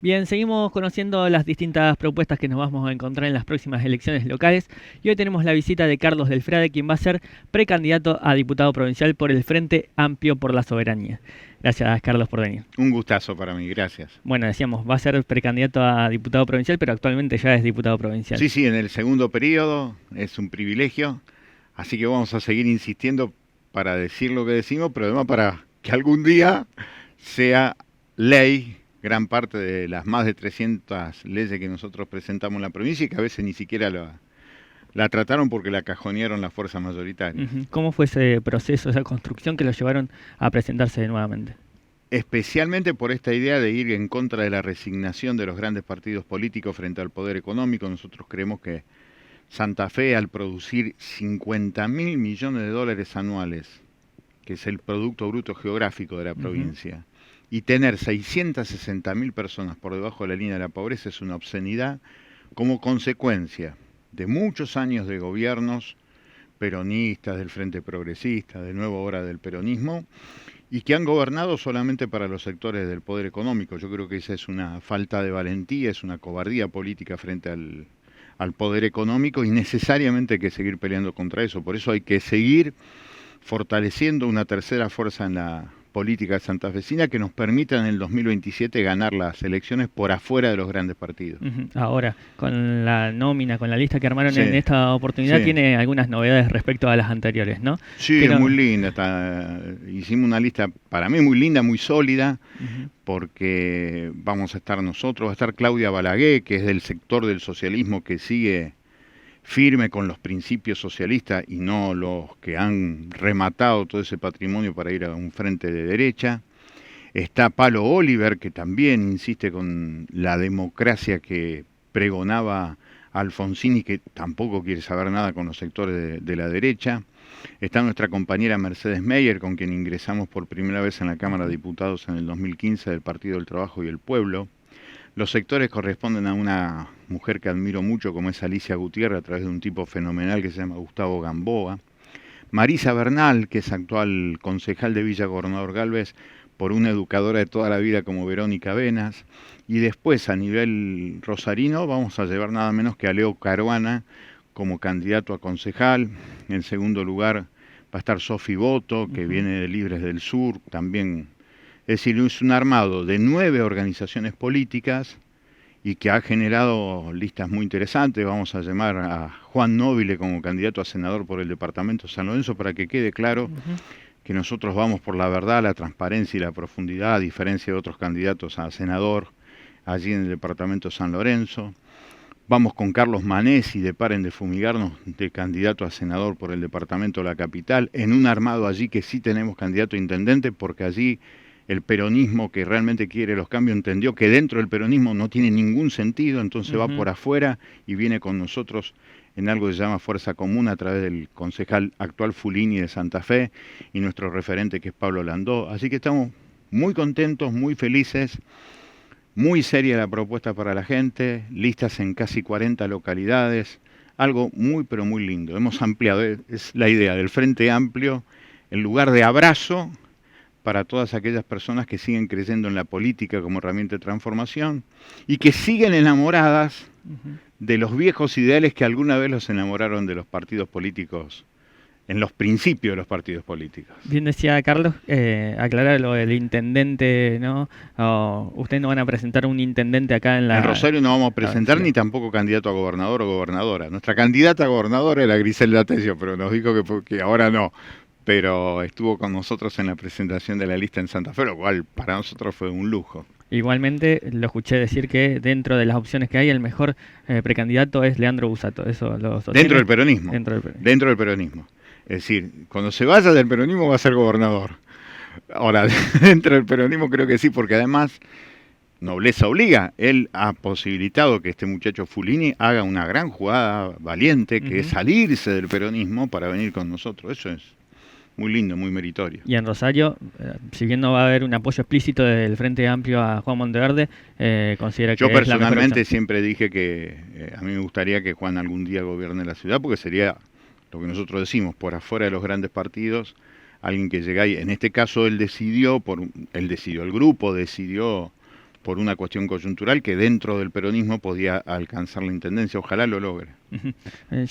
Bien, seguimos conociendo las distintas propuestas que nos vamos a encontrar en las próximas elecciones locales y hoy tenemos la visita de Carlos Delfrade, quien va a ser precandidato a diputado provincial por el Frente Amplio por la Soberanía. Gracias, Carlos, por venir. Un gustazo para mí, gracias. Bueno, decíamos, va a ser precandidato a diputado provincial, pero actualmente ya es diputado provincial. Sí, en el segundo periodo es un privilegio, así que vamos a seguir insistiendo para decir lo que decimos, pero además para que algún día sea ley gran parte de las más de 300 leyes que nosotros presentamos en la provincia y que a veces ni siquiera la trataron porque la cajonearon las fuerzas mayoritarias. ¿Cómo fue ese proceso, esa construcción que lo llevaron a presentarse nuevamente? Especialmente por esta idea de ir en contra de la resignación de los grandes partidos políticos frente al poder económico. Nosotros creemos que Santa Fe, al producir 50.000 millones de dólares anuales, que es el Producto Bruto Geográfico de la provincia, y tener 660.000 personas por debajo de la línea de la pobreza es una obscenidad como consecuencia de muchos años de gobiernos peronistas, del Frente Progresista, de nuevo ahora del peronismo, y que han gobernado solamente para los sectores del poder económico. Yo creo que esa es una falta de valentía, es una cobardía política frente al poder económico y necesariamente hay que seguir peleando contra eso. Por eso hay que seguir fortaleciendo una tercera fuerza en la política santafesina que nos permita en el 2027 ganar las elecciones por afuera de los grandes partidos. Ahora, con la nómina, con la lista que armaron Sí, en esta oportunidad, sí. tiene algunas novedades respecto a las anteriores, ¿no? Sí, Pero, es muy linda. Hicimos una lista para mí muy linda, muy sólida, porque vamos a estar nosotros, va a estar Claudia Balaguer, que es del sector del socialismo que sigue firme con los principios socialistas y no los que han rematado todo ese patrimonio para ir a un frente de derecha. Está Palo Oliver, que también insiste con la democracia que pregonaba Alfonsín y que tampoco quiere saber nada con los sectores de la derecha. Está nuestra compañera Mercedes Meyer, con quien ingresamos por primera vez en la Cámara de Diputados en el 2015 del Partido del Trabajo y el Pueblo. Los sectores corresponden a una mujer que admiro mucho, como es Alicia Gutiérrez, a través de un tipo fenomenal que se llama Gustavo Gamboa. Marisa Bernal, que es actual concejal de Villa Gobernador Galvez, por una educadora de toda la vida como Verónica Venas. Y después, a nivel rosarino, vamos a llevar nada menos que a Leo Caruana como candidato a concejal. En segundo lugar va a estar Sofi Boto, que viene de Libres del Sur, también. Es decir, es un armado de 9 organizaciones políticas y que ha generado listas muy interesantes. Vamos a llamar a Juan Nobile como candidato a senador por el departamento de San Lorenzo para que quede claro que nosotros vamos por la verdad, la transparencia y la profundidad, a diferencia de otros candidatos a senador allí en el departamento de San Lorenzo. Vamos con Carlos Manesi de Paren de Fumigarnos, de candidato a senador por el departamento de la capital, en un armado allí que sí tenemos candidato a intendente, porque allí el peronismo que realmente quiere los cambios entendió que dentro del peronismo no tiene ningún sentido, entonces va por afuera y viene con nosotros en algo que se llama Fuerza Común a través del concejal actual Fulini de Santa Fe y nuestro referente que es Pablo Landó. Así que estamos muy contentos, muy felices, muy seria la propuesta para la gente, listas en casi 40 localidades, algo muy pero muy lindo. Hemos ampliado, es la idea del Frente Amplio, en lugar de abrazo, para todas aquellas personas que siguen creyendo en la política como herramienta de transformación y que siguen enamoradas de los viejos ideales que alguna vez los enamoraron de los partidos políticos, en los principios de los partidos políticos. Bien decía Carlos, aclarar lo del intendente, ¿no? Ustedes no van a presentar un intendente acá en la... En Rosario no vamos a presentar sí. ni tampoco candidato a gobernador o gobernadora. Nuestra candidata a gobernadora era Griselda Tesio, pero nos dijo que ahora no. Pero estuvo con nosotros en la presentación de la lista en Santa Fe, lo cual para nosotros fue un lujo. Igualmente lo escuché decir que dentro de las opciones que hay, el mejor precandidato es Leandro Busato. ¿Eso lo sostiene? Dentro del peronismo. Dentro del peronismo. Es decir, cuando se vaya del peronismo va a ser gobernador. Ahora, dentro del peronismo creo que sí, porque además nobleza obliga. Él ha posibilitado que este muchacho Fulini haga una gran jugada valiente, que es salirse del peronismo para venir con nosotros. Eso es muy lindo, muy meritorio. Y en Rosario, si bien no va a haber un apoyo explícito del Frente Amplio a Juan Monteverde, considera que yo es la personalmente mejor siempre dije que a mí me gustaría que Juan algún día gobierne la ciudad, porque sería lo que nosotros decimos, por afuera de los grandes partidos, alguien que llega ahí. En este caso él decidió, el grupo decidió por una cuestión coyuntural que dentro del peronismo podía alcanzar la intendencia. Ojalá lo logre.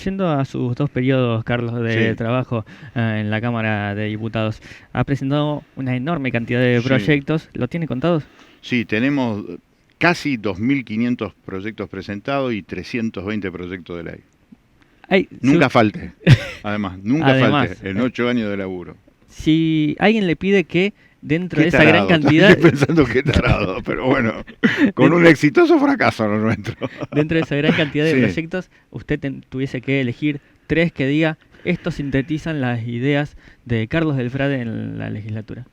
Yendo a sus 2 periodos, Carlos, de trabajo en la Cámara de Diputados, ha presentado una enorme cantidad de proyectos. ¿Lo tiene contados? Sí, tenemos casi 2.500 proyectos presentados y 320 proyectos de ley. Nunca falte, además, falte en 8 años de laburo. Si alguien le pide que dentro de esa gran cantidad... Estoy pensando que tarado, pero bueno, con un exitoso fracaso lo nuestro. Dentro de esa gran cantidad de proyectos, usted tuviese que elegir 3 que diga, estos sintetizan las ideas de Carlos del Frade en la legislatura.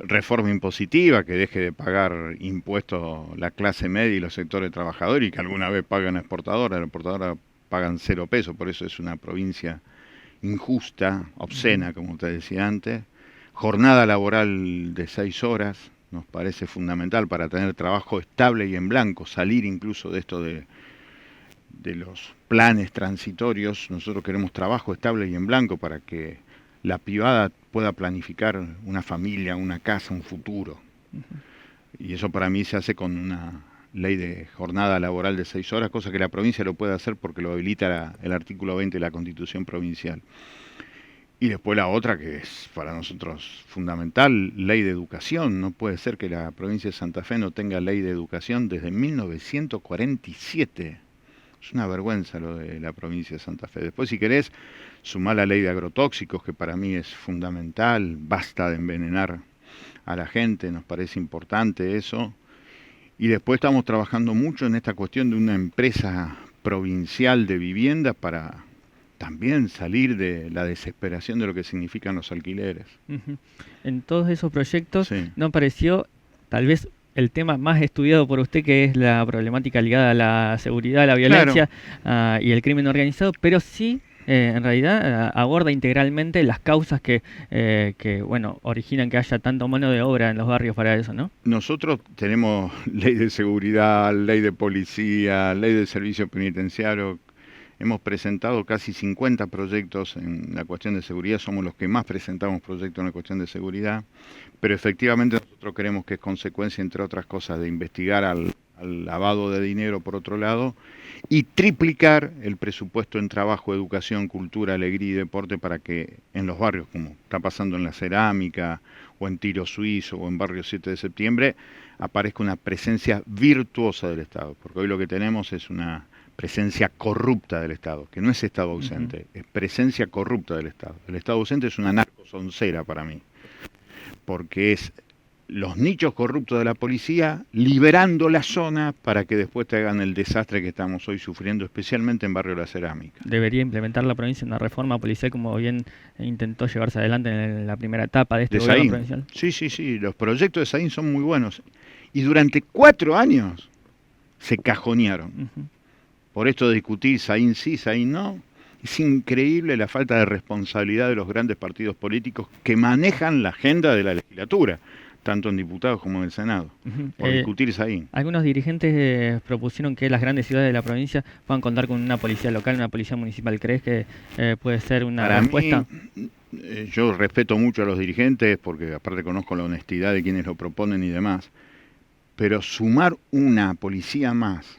Reforma impositiva, que deje de pagar impuestos la clase media y los sectores trabajadores, y que alguna vez paguen a exportadoras. Las exportadoras pagan 0 pesos, por eso es una provincia injusta, obscena, como usted decía antes. Jornada laboral de 6 horas, nos parece fundamental para tener trabajo estable y en blanco, salir incluso de esto de los planes transitorios. Nosotros queremos trabajo estable y en blanco para que la privada pueda planificar una familia, una casa, un futuro. Y eso para mí se hace con una ley de jornada laboral de 6 horas, cosa que la provincia lo puede hacer porque lo habilita el artículo 20 de la Constitución Provincial. Y después la otra, que es para nosotros fundamental, ley de educación. No puede ser que la provincia de Santa Fe no tenga ley de educación desde 1947. Es una vergüenza lo de la provincia de Santa Fe. Después, si querés, sumar la ley de agrotóxicos, que para mí es fundamental. Basta de envenenar a la gente, nos parece importante eso. Y después estamos trabajando mucho en esta cuestión de una empresa provincial de vivienda para también salir de la desesperación de lo que significan los alquileres. En todos esos proyectos no apareció tal vez el tema más estudiado por usted, que es la problemática ligada a la seguridad, a la violencia y el crimen organizado, pero sí en realidad aborda integralmente las causas que originan que haya tanta mano de obra en los barrios para eso, ¿no? Nosotros tenemos ley de seguridad, ley de policía, ley de servicio penitenciario. Hemos presentado casi 50 proyectos en la cuestión de seguridad, somos los que más presentamos proyectos en la cuestión de seguridad, pero efectivamente nosotros creemos que es consecuencia, entre otras cosas, de investigar al lavado de dinero por otro lado y triplicar el presupuesto en trabajo, educación, cultura, alegría y deporte para que en los barrios, como está pasando en la Cerámica o en Tiro Suizo o en Barrio 7 de Septiembre, aparezca una presencia virtuosa del Estado, porque hoy lo que tenemos es una presencia corrupta del Estado, que no es Estado ausente, es presencia corrupta del Estado. El Estado ausente es una narcosoncera para mí, porque es los nichos corruptos de la policía liberando la zona para que después te hagan el desastre que estamos hoy sufriendo, especialmente en Barrio La Cerámica. ¿Debería implementar la provincia una reforma policial como bien intentó llevarse adelante en la primera etapa de este gobierno provincial? Sí, los proyectos de Saín son muy buenos. Y durante 4 años se cajonearon. Por esto de discutir Saín sí, Saín no, es increíble la falta de responsabilidad de los grandes partidos políticos que manejan la agenda de la legislatura, tanto en diputados como en el Senado, por discutir Saín. Algunos dirigentes propusieron que las grandes ciudades de la provincia puedan contar con una policía local, una policía municipal. ¿Crees que puede ser una respuesta? Yo respeto mucho a los dirigentes, porque aparte conozco la honestidad de quienes lo proponen y demás, pero sumar una policía más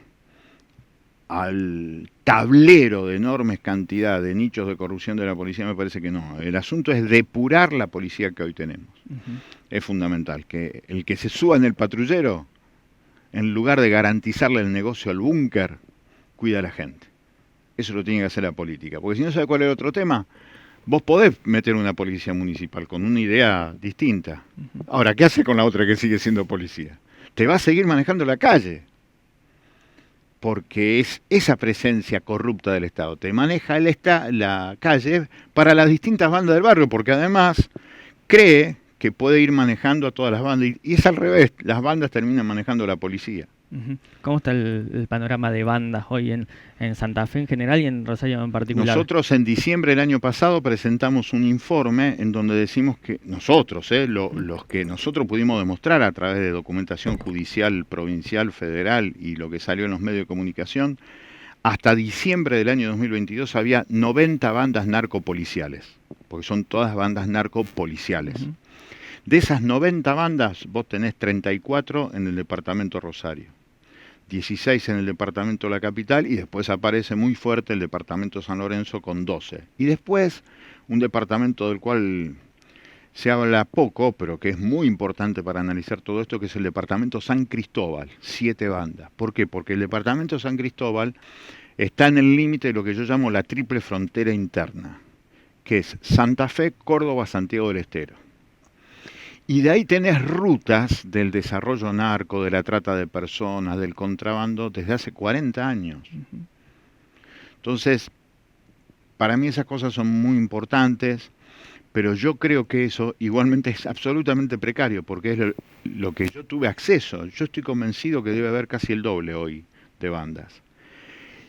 al tablero de enormes cantidades de nichos de corrupción de la policía me parece que no. El asunto es depurar la policía que hoy tenemos. Es fundamental que el que se suba en el patrullero, en lugar de garantizarle el negocio al búnker, cuida a la gente. Eso lo tiene que hacer la política. Porque si no sabe cuál es el otro tema, vos podés meter una policía municipal con una idea distinta. Ahora, ¿qué hace con la otra que sigue siendo policía? Te va a seguir manejando la calle. Porque es esa presencia corrupta del Estado. Te maneja la calle para las distintas bandas del barrio, porque además cree que puede ir manejando a todas las bandas. Y es al revés, las bandas terminan manejando a la policía. ¿Cómo está el panorama de bandas hoy en Santa Fe en general y en Rosario en particular? Nosotros en diciembre del año pasado presentamos un informe en donde decimos que nosotros, los que nosotros pudimos demostrar a través de documentación judicial, provincial, federal y lo que salió en los medios de comunicación, hasta diciembre del año 2022 había 90 bandas narcopoliciales, porque son todas bandas narcopoliciales. De esas 90 bandas, vos tenés 34 en el departamento Rosario, 16 en el departamento de la capital, y después aparece muy fuerte el departamento San Lorenzo con 12. Y después un departamento del cual se habla poco, pero que es muy importante para analizar todo esto, que es el departamento San Cristóbal, 7 bandas. ¿Por qué? Porque el departamento San Cristóbal está en el límite de lo que yo llamo la triple frontera interna, que es Santa Fe, Córdoba, Santiago del Estero. Y de ahí tenés rutas del desarrollo narco, de la trata de personas, del contrabando, desde hace 40 años. Entonces, para mí esas cosas son muy importantes, pero yo creo que eso igualmente es absolutamente precario, porque es lo que yo tuve acceso. Yo estoy convencido que debe haber casi el doble hoy de bandas.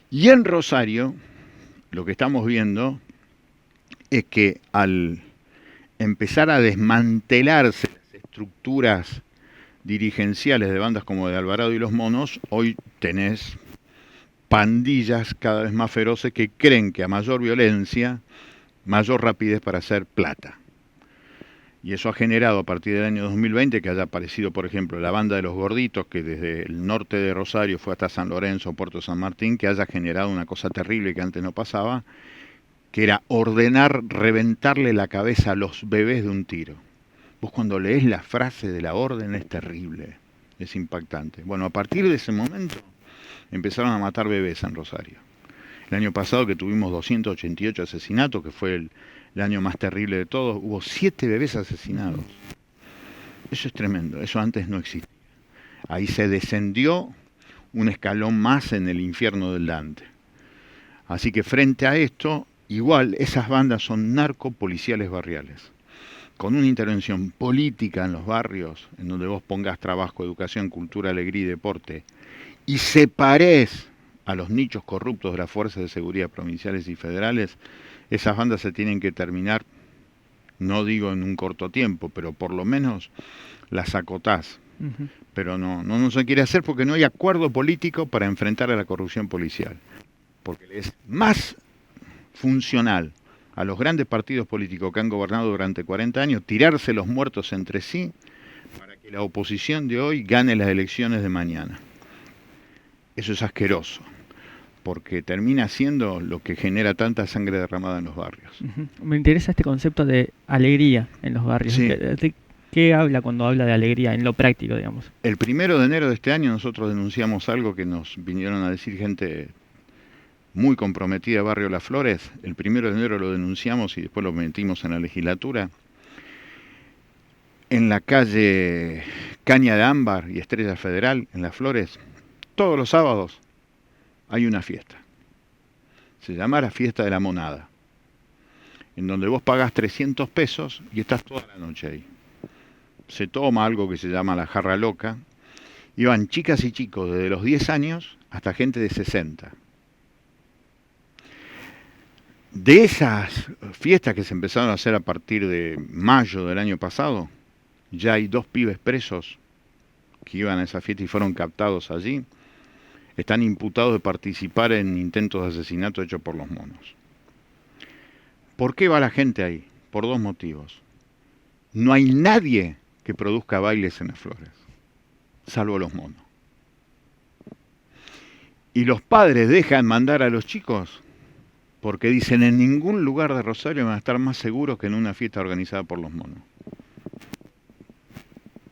Y en Rosario, lo que estamos viendo es que al empezar a desmantelarse las estructuras dirigenciales de bandas como de Alvarado y Los Monos, hoy tenés pandillas cada vez más feroces que creen que a mayor violencia, mayor rapidez para hacer plata. Y eso ha generado a partir del año 2020 que haya aparecido, por ejemplo, la banda de los Gorditos, que desde el norte de Rosario fue hasta San Lorenzo, Puerto San Martín, que haya generado una cosa terrible que antes no pasaba, que era ordenar reventarle la cabeza a los bebés de un tiro. Vos cuando leés la frase de la orden es terrible, es impactante. Bueno, a partir de ese momento empezaron a matar bebés en Rosario. El año pasado, que tuvimos 288 asesinatos, que fue el año más terrible de todos, hubo 7 bebés asesinados. Eso es tremendo, eso antes no existía. Ahí se descendió un escalón más en el infierno del Dante. Así que frente a esto, igual esas bandas son narcopoliciales barriales, con una intervención política en los barrios, en donde vos pongas trabajo, educación, cultura, alegría y deporte, y separés a los nichos corruptos de las fuerzas de seguridad provinciales y federales. Esas bandas se tienen que terminar, no digo en un corto tiempo, pero por lo menos las acotás. Pero no se quiere hacer porque no hay acuerdo político para enfrentar a la corrupción policial. Porque es más funcional a los grandes partidos políticos que han gobernado durante 40 años tirarse los muertos entre sí para que la oposición de hoy gane las elecciones de mañana. Eso es asqueroso, porque termina siendo lo que genera tanta sangre derramada en los barrios. Me interesa este concepto de alegría en los barrios. Sí. ¿Qué habla cuando habla de alegría en lo práctico, digamos? El 1 de enero de este año nosotros denunciamos algo que nos vinieron a decir gente muy comprometida de Barrio Las Flores. El 1 de enero lo denunciamos y después lo metimos en la legislatura. En la calle Caña de Ámbar y Estrella Federal, en Las Flores, todos los sábados hay una fiesta. Se llama la Fiesta de la Monada, en donde vos pagás 300 pesos y estás toda la noche ahí. Se toma algo que se llama la jarra loca, y van chicas y chicos desde los 10 años hasta gente de 60. De esas fiestas que se empezaron a hacer a partir de mayo del año pasado, ya hay 2 pibes presos que iban a esa fiesta y fueron captados allí. Están imputados de participar en intentos de asesinato hechos por los monos. ¿Por qué va la gente ahí? Por 2 motivos. No hay nadie que produzca bailes en Las Flores, salvo los monos. Y los padres dejan mandar a los chicos porque dicen en ningún lugar de Rosario van a estar más seguros que en una fiesta organizada por los monos.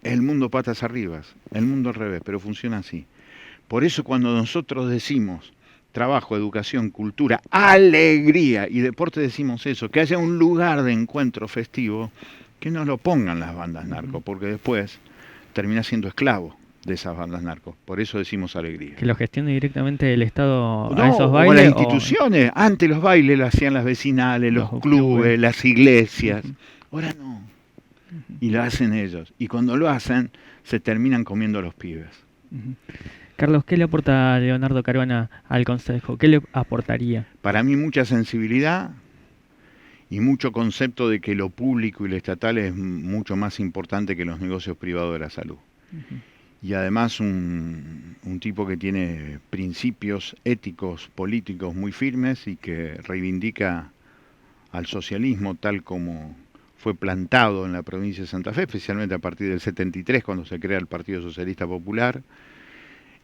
El mundo patas arriba, el mundo al revés, pero funciona así. Por eso cuando nosotros decimos trabajo, educación, cultura, alegría y deporte, decimos eso, que haya un lugar de encuentro festivo, que no lo pongan las bandas narcos, porque después termina siendo esclavo de esas bandas narcos. Por eso decimos alegría. Que lo gestione directamente el Estado No, a esos bailes. O las instituciones. Antes los bailes lo hacían las vecinales, los clubes, las iglesias. Ahora no. Y lo hacen ellos. Y cuando lo hacen, se terminan comiendo los pibes. Carlos, ¿qué le aporta Leonardo Caruana al Consejo? ¿Qué le aportaría? Para mí mucha sensibilidad y mucho concepto de que lo público y lo estatal es mucho más importante que los negocios privados de la salud. Y además un tipo que tiene principios éticos, políticos muy firmes y que reivindica al socialismo tal como fue plantado en la provincia de Santa Fe, especialmente a partir del 73, cuando se crea el Partido Socialista Popular,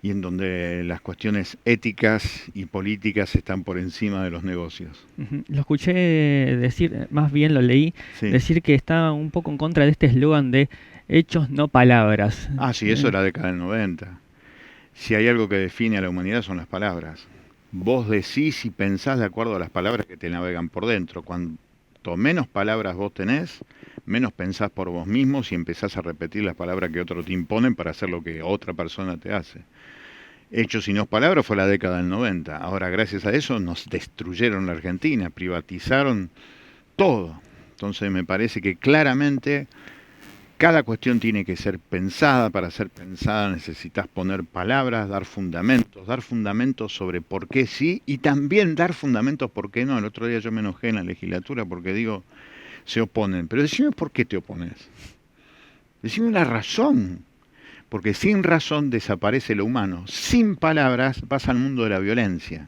y en donde las cuestiones éticas y políticas están por encima de los negocios. Lo escuché decir, más bien lo leí, Sí. decir que está un poco en contra de este eslogan de hechos, no palabras. Ah, sí, eso es la década del 90. Si hay algo que define a la humanidad son las palabras. Vos decís y pensás de acuerdo a las palabras que te navegan por dentro. Cuanto menos palabras vos tenés, menos pensás por vos mismo si empezás a repetir las palabras que otros te imponen para hacer lo que otra persona te hace. Hechos y no palabras fue la década del 90. Ahora, gracias a eso, nos destruyeron la Argentina, privatizaron todo. Entonces me parece que claramente cada cuestión tiene que ser pensada. Para ser pensada necesitas poner palabras, dar fundamentos sobre por qué sí y también dar fundamentos por qué no. El otro día yo me enojé en la legislatura porque digo, se oponen, pero decime por qué te opones. Decime la razón, porque sin razón desaparece lo humano. Sin palabras vas al mundo de la violencia.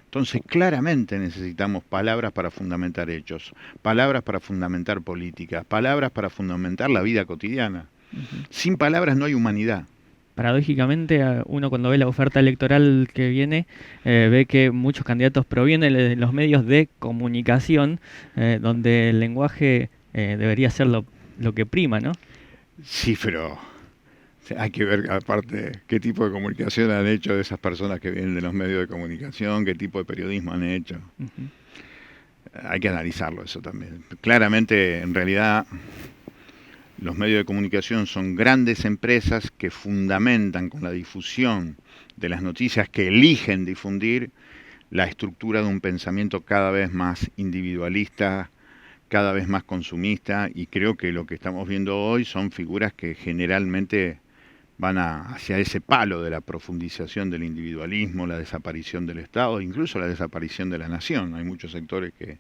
Entonces, claramente necesitamos palabras para fundamentar hechos, palabras para fundamentar políticas, palabras para fundamentar la vida cotidiana. Sin palabras no hay humanidad. Paradójicamente, uno cuando ve la oferta electoral que viene, ve que muchos candidatos provienen de los medios de comunicación, donde el lenguaje debería ser lo que prima, ¿no? Sí, pero hay que ver aparte qué tipo de comunicación han hecho esas personas que vienen de los medios de comunicación, qué tipo de periodismo han hecho. Hay que analizarlo eso también. Claramente, en realidad, los medios de comunicación son grandes empresas que fundamentan con la difusión de las noticias que eligen difundir la estructura de un pensamiento cada vez más individualista, cada vez más consumista, y creo que lo que estamos viendo hoy son figuras que generalmente van hacia ese palo de la profundización del individualismo, la desaparición del Estado, incluso la desaparición de la nación. Hay muchos sectores que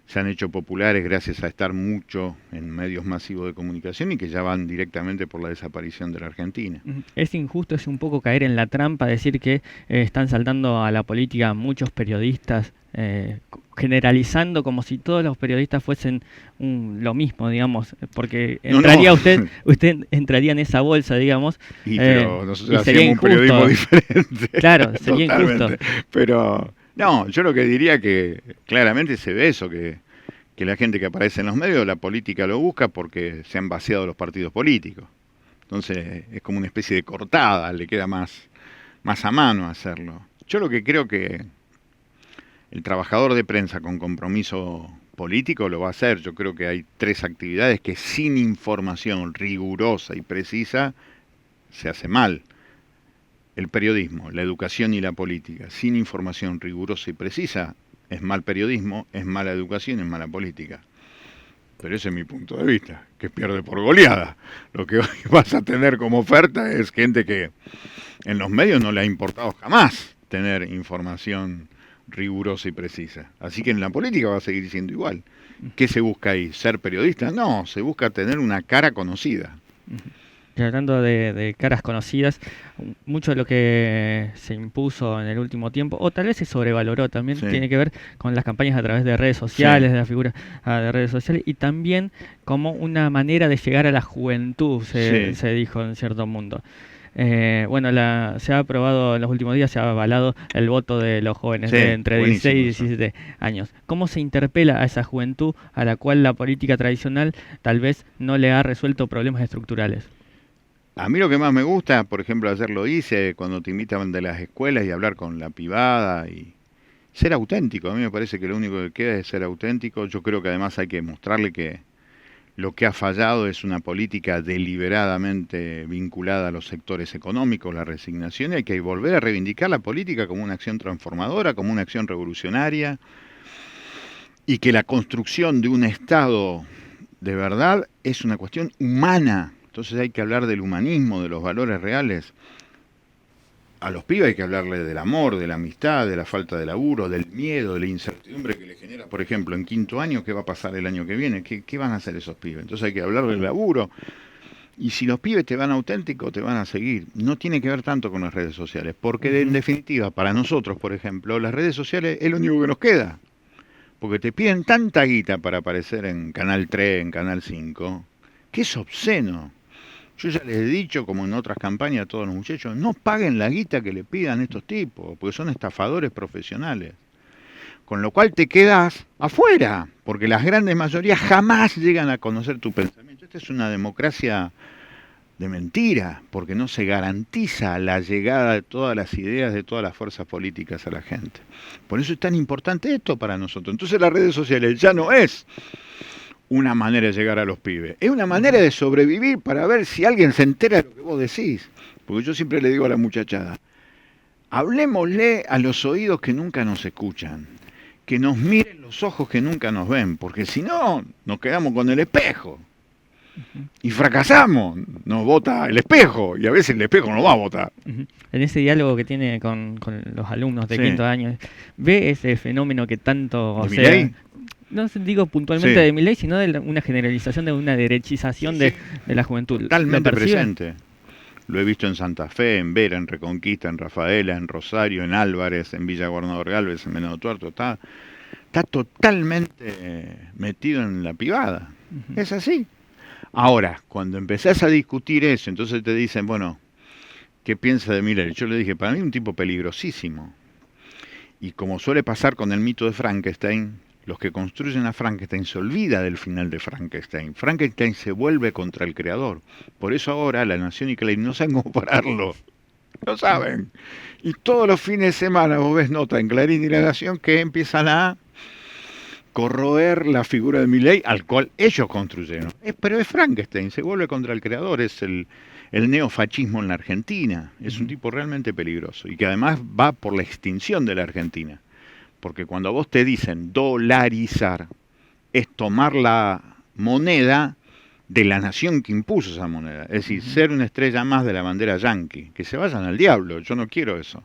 se han hecho populares gracias a estar mucho en medios masivos de comunicación y que ya van directamente por la desaparición de la Argentina. Es injusto, es un poco caer en la trampa, decir que están saltando a la política muchos periodistas, generalizando como si todos los periodistas fuesen lo mismo, digamos, porque entraría usted entraría en esa bolsa, digamos, pero nosotros y sería hacíamos un periodismo diferente. Claro, sería injusto. Pero no, yo lo que diría que claramente se ve eso, que la gente que aparece en los medios, la política lo busca porque se han vaciado los partidos políticos. Entonces es como una especie de cortada, le queda más a mano hacerlo. Yo lo que creo que el trabajador de prensa con compromiso político lo va a hacer. Yo creo que hay 3 actividades que sin información rigurosa y precisa se hace mal. El periodismo, la educación y la política. Sin información rigurosa y precisa es mal periodismo, es mala educación, es mala política. Pero ese es mi punto de vista, que pierde por goleada. Lo que hoy vas a tener como oferta es gente que en los medios no le ha importado jamás tener información rigurosa y precisa. Así que en la política va a seguir siendo igual. ¿Qué se busca ahí? ¿Ser periodista? No, se busca tener una cara conocida. Y hablando de caras conocidas, mucho de lo que se impuso en el último tiempo, o tal vez se sobrevaloró también, tiene que ver con las campañas a través de redes sociales, de la figura de redes sociales, y también como una manera de llegar a la juventud, se dijo en cierto mundo. Bueno, se ha aprobado en los últimos días, se ha avalado el voto de los jóvenes de entre 16 y 17 años. ¿Cómo se interpela a esa juventud a la cual la política tradicional tal vez no le ha resuelto problemas estructurales? A mí lo que más me gusta, por ejemplo, ayer lo hice cuando te invitan de las escuelas y hablar con la privada y ser auténtico. A mí me parece que lo único que queda es ser auténtico. Yo creo que además hay que mostrarle que lo que ha fallado es una política deliberadamente vinculada a los sectores económicos, la resignación, y hay que volver a reivindicar la política como una acción transformadora, como una acción revolucionaria, y que la construcción de un Estado de verdad es una cuestión humana. Entonces hay que hablar del humanismo, de los valores reales. A los pibes hay que hablarle del amor, de la amistad, de la falta de laburo, del miedo, de la incertidumbre que le genera, por ejemplo, en 5º año, ¿qué va a pasar el año que viene? ¿Qué van a hacer esos pibes? Entonces hay que hablar del laburo. Y si los pibes te van auténticos, te van a seguir. No tiene que ver tanto con las redes sociales, porque en definitiva, para nosotros, por ejemplo, las redes sociales es lo único que nos queda. porque te piden tanta guita para aparecer en Canal 3, en Canal 5, que es obsceno. Yo ya les he dicho, como en otras campañas a todos los muchachos, no paguen la guita que le pidan estos tipos, porque son estafadores profesionales. Con lo cual te quedas afuera, porque las grandes mayorías jamás llegan a conocer tu pensamiento. Esta es una democracia de mentira, porque no se garantiza la llegada de todas las ideas de todas las fuerzas políticas a la gente. Por eso es tan importante esto para nosotros. Entonces las redes sociales ya no es una manera de llegar a los pibes, es una manera de sobrevivir para ver si alguien se entera de lo que vos decís. Porque yo siempre le digo a la muchachada, hablémosle a los oídos que nunca nos escuchan, que nos miren los ojos que nunca nos ven, porque si no, nos quedamos con el espejo. Y fracasamos, nos vota el espejo, y a veces el espejo no va a votar. En ese diálogo que tiene con los alumnos de Sí. quinto año, ¿ve ese fenómeno que tanto ¿De Milei? no digo puntualmente Sí. de Milei, sino de una generalización, de una derechización Sí, de, sí. de la juventud? Totalmente ¿Lo percibe? presente. Lo he visto en Santa Fe, en Vera, en Reconquista, en Rafaela, en Rosario, en Álvarez, en Villa Gobernador Galvez, en Venado Tuerto. Está totalmente metido en la pibada. Es así. Ahora, cuando empezás a discutir eso, entonces te dicen, bueno, ¿qué piensa de Milei? Yo le dije, para mí es un tipo peligrosísimo. Y como suele pasar con el mito de Frankenstein, los que construyen a Frankenstein se olvida del final de Frankenstein. Frankenstein se vuelve contra el creador. Por eso ahora La Nación y Clarín no saben cómo pararlo. No saben. Y todos los fines de semana vos ves nota en Clarín y La Nación que empiezan a corroer la figura de Milei al cual ellos construyeron. Pero es Frankenstein, se vuelve contra el creador, es el neofascismo en la Argentina. Es un tipo realmente peligroso y que además va por la extinción de la Argentina. Porque cuando a vos te dicen dolarizar, es tomar la moneda de la nación que impuso esa moneda. Es decir, ser una estrella más de la bandera yanqui. Que se vayan al diablo, yo no quiero eso.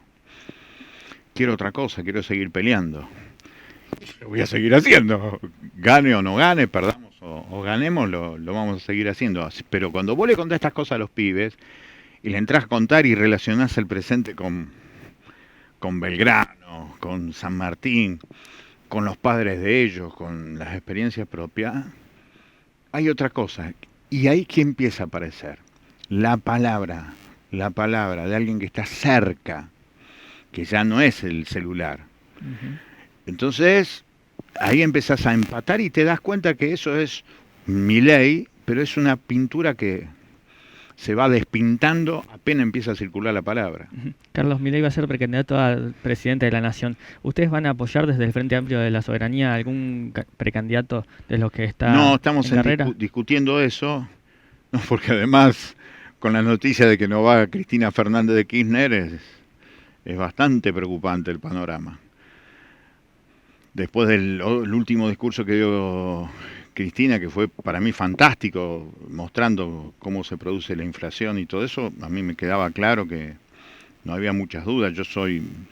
Quiero otra cosa, quiero seguir peleando. Lo voy a seguir haciendo. Gane o no gane, perdamos o ganemos, lo vamos a seguir haciendo. Pero cuando vos le contás estas cosas a los pibes y le entrás a contar y relacionás el presente con Belgrano, con San Martín, con los padres de ellos, con las experiencias propias, hay otra cosa. Y ahí que empieza a aparecer la palabra de alguien que está cerca, que ya no es el celular. Entonces, ahí empezás a empatar y te das cuenta que eso es Milei, pero es una pintura que se va despintando apenas empieza a circular la palabra. Carlos Milei va a ser precandidato al presidente de la Nación. ¿Ustedes van a apoyar desde el Frente Amplio de la Soberanía algún precandidato de los que está No, estamos en carrera? discutiendo eso, no, porque además con la noticia de que no va Cristina Fernández de Kirchner es bastante preocupante el panorama. Después del último discurso que dio Cristina, que fue para mí fantástico, mostrando cómo se produce la inflación y todo eso, a mí me quedaba claro que no había muchas dudas. Yo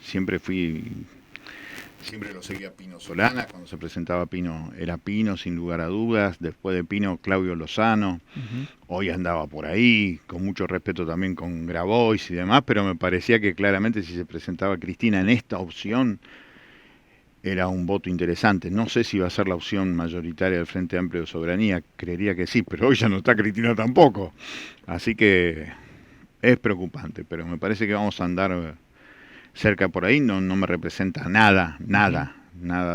siempre lo seguía a Pino Solana, cuando se presentaba Pino, era Pino sin lugar a dudas, después de Pino Claudio Lozano, hoy andaba por ahí, con mucho respeto también con Grabois y demás, pero me parecía que claramente si se presentaba Cristina en esta opción, era un voto interesante. No sé si va a ser la opción mayoritaria del Frente Amplio de Soberanía, creería que sí, pero hoy ya no está Cristina tampoco. Así que es preocupante, pero me parece que vamos a andar cerca por ahí. No me representa nada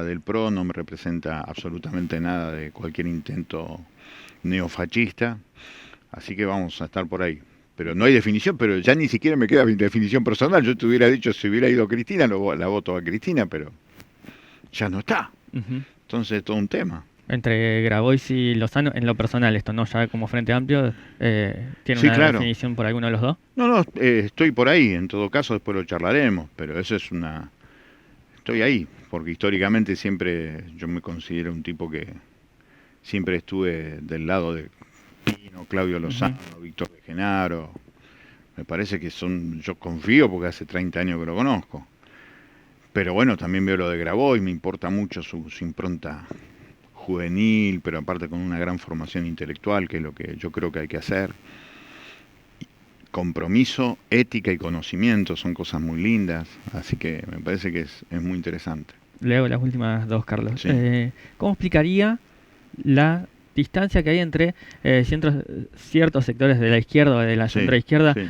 del PRO, no me representa absolutamente nada de cualquier intento neofascista. Así que vamos a estar por ahí. Pero no hay definición, pero ya ni siquiera me queda mi definición personal. Yo te hubiera dicho, si hubiera ido Cristina, la voto a Cristina, pero ya no está. Entonces es todo un tema. Entre Grabois y Lozano, en lo personal esto, ¿no? Ya como Frente Amplio, ¿tiene Sí, una claro. definición por alguno de los dos? No, estoy por ahí, en todo caso después lo charlaremos, pero eso es estoy ahí, porque históricamente siempre yo me considero un tipo que siempre estuve del lado de Pino, Claudio Lozano, Víctor de Genaro. Me parece que yo confío porque hace 30 años que lo conozco. Pero bueno, también veo lo de Grabois, me importa mucho su impronta juvenil, pero aparte con una gran formación intelectual, que es lo que yo creo que hay que hacer. Compromiso, ética y conocimiento son cosas muy lindas, así que me parece que es muy interesante. Le hago las últimas dos, Carlos. Sí. ¿Cómo explicaría la distancia que hay entre ciertos sectores de la izquierda o de la Sí, centroizquierda sí.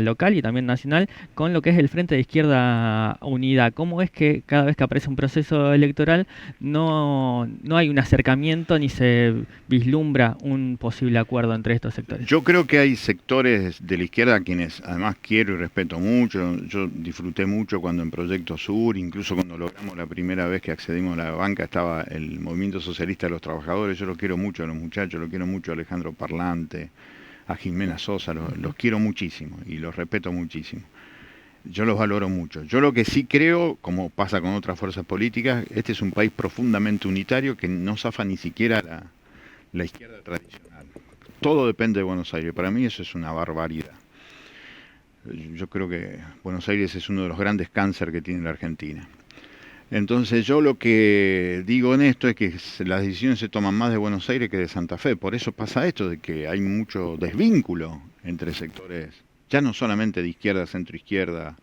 local y también nacional con lo que es el Frente de Izquierda Unida? ¿Cómo es que cada vez que aparece un proceso electoral no hay un acercamiento ni se vislumbra un posible acuerdo entre estos sectores? Yo creo que hay sectores de la izquierda a quienes además quiero y respeto mucho. Yo disfruté mucho cuando en Proyecto Sur, incluso cuando logramos la primera vez que accedimos a la banca, estaba el Movimiento Socialista de los Trabajadores. Yo lo quiero mucho a los muchachos, lo quiero mucho a Alejandro Parlante, a Jimena Sosa, los quiero muchísimo y los respeto muchísimo. Yo los valoro mucho. Yo lo que sí creo, como pasa con otras fuerzas políticas, este es un país profundamente unitario que no zafa ni siquiera la izquierda tradicional. Todo depende de Buenos Aires. Para mí eso es una barbaridad. Yo creo que Buenos Aires es uno de los grandes cánceres que tiene la Argentina. Entonces yo lo que digo en esto es que las decisiones se toman más de Buenos Aires que de Santa Fe. Por eso pasa esto de que hay mucho desvínculo entre sectores, ya no solamente de izquierda, centro-izquierda,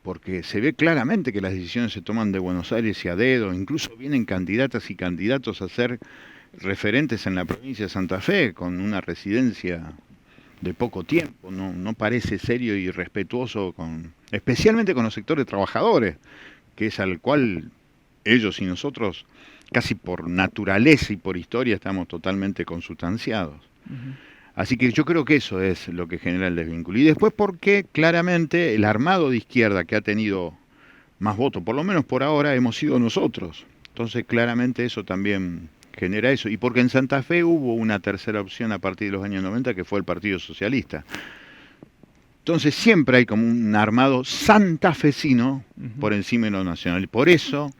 porque se ve claramente que las decisiones se toman de Buenos Aires y a dedo. Incluso vienen candidatas y candidatos a ser referentes en la provincia de Santa Fe con una residencia de poco tiempo. No parece serio y respetuoso, especialmente con los sectores trabajadores, que es al cual ellos y nosotros, casi por naturaleza y por historia, estamos totalmente consustanciados. Ujú. Así que yo creo que eso es lo que genera el desvínculo. Y después porque claramente el armado de izquierda que ha tenido más votos, por lo menos por ahora, hemos sido nosotros. Entonces claramente eso también genera eso. Y porque en Santa Fe hubo una tercera opción a partir de los años 90 que fue el Partido Socialista. Entonces siempre hay como un armado santafesino por encima de lo nacional. Por eso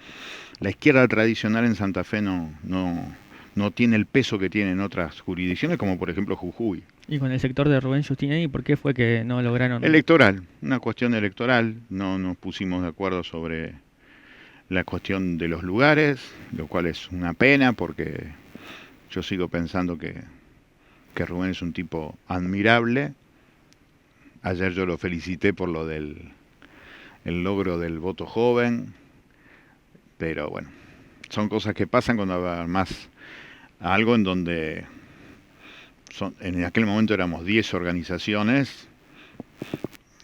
la izquierda tradicional en Santa Fe no tiene el peso que tiene en otras jurisdicciones, como por ejemplo Jujuy. Y con el sector de Rubén Giustiniani, ¿por qué fue que no lograron? Electoral, una cuestión electoral. No nos pusimos de acuerdo sobre la cuestión de los lugares, lo cual es una pena porque yo sigo pensando que Rubén es un tipo admirable. Ayer yo lo felicité por lo del el logro del voto joven, pero bueno, son cosas que pasan cuando más algo en donde en aquel momento éramos 10 organizaciones,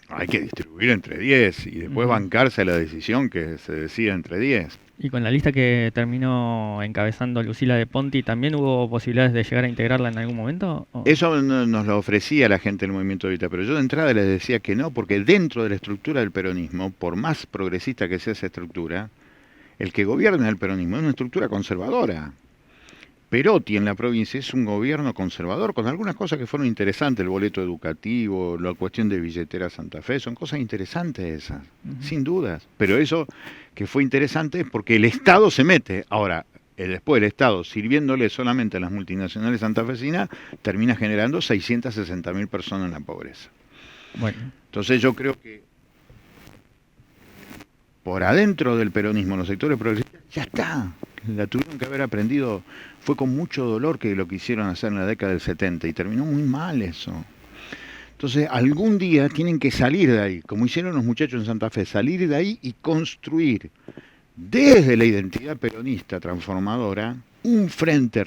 hay que distribuir entre 10 y después bancarse la decisión que se decida entre 10. Y con la lista que terminó encabezando Lucila de Ponti, ¿también hubo posibilidades de llegar a integrarla en algún momento? ¿O? Eso nos lo ofrecía la gente del Movimiento Evita, pero yo de entrada les decía que no, porque dentro de la estructura del peronismo, por más progresista que sea esa estructura, el que gobierna el peronismo es una estructura conservadora. Perotti en la provincia es un gobierno conservador con algunas cosas que fueron interesantes, el boleto educativo, la cuestión de billetera Santa Fe, son cosas interesantes esas, sin dudas. Pero eso que fue interesante es porque el Estado se mete. Ahora, después el Estado, sirviéndole solamente a las multinacionales santafesinas, termina generando 660.000 personas en la pobreza. Bueno. Entonces yo creo que por adentro del peronismo, los sectores progresistas, ya está. La tuvieron que haber aprendido, fue con mucho dolor que lo quisieron hacer en la década del 70 y terminó muy mal eso. Entonces algún día tienen que salir de ahí, como hicieron los muchachos en Santa Fe, salir de ahí y construir desde la identidad peronista transformadora un frente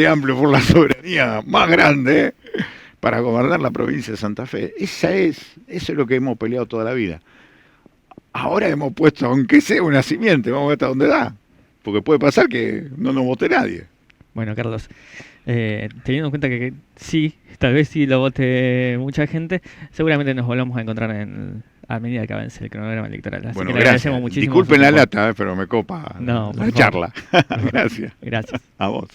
amplio por la soberanía más grande para gobernar la provincia de Santa Fe. Eso es lo que hemos peleado toda la vida. Ahora hemos puesto, aunque sea una simiente, vamos a ver hasta dónde da. Porque puede pasar que no nos vote nadie. Bueno, Carlos, teniendo en cuenta que sí, tal vez sí lo vote mucha gente, seguramente nos volvamos a encontrar a medida que avance el cronograma electoral. Así Bueno, que le gracias. agradecemos muchísimo. Disculpen la lata, pero me copa no, la charla. Gracias. Gracias. A vos.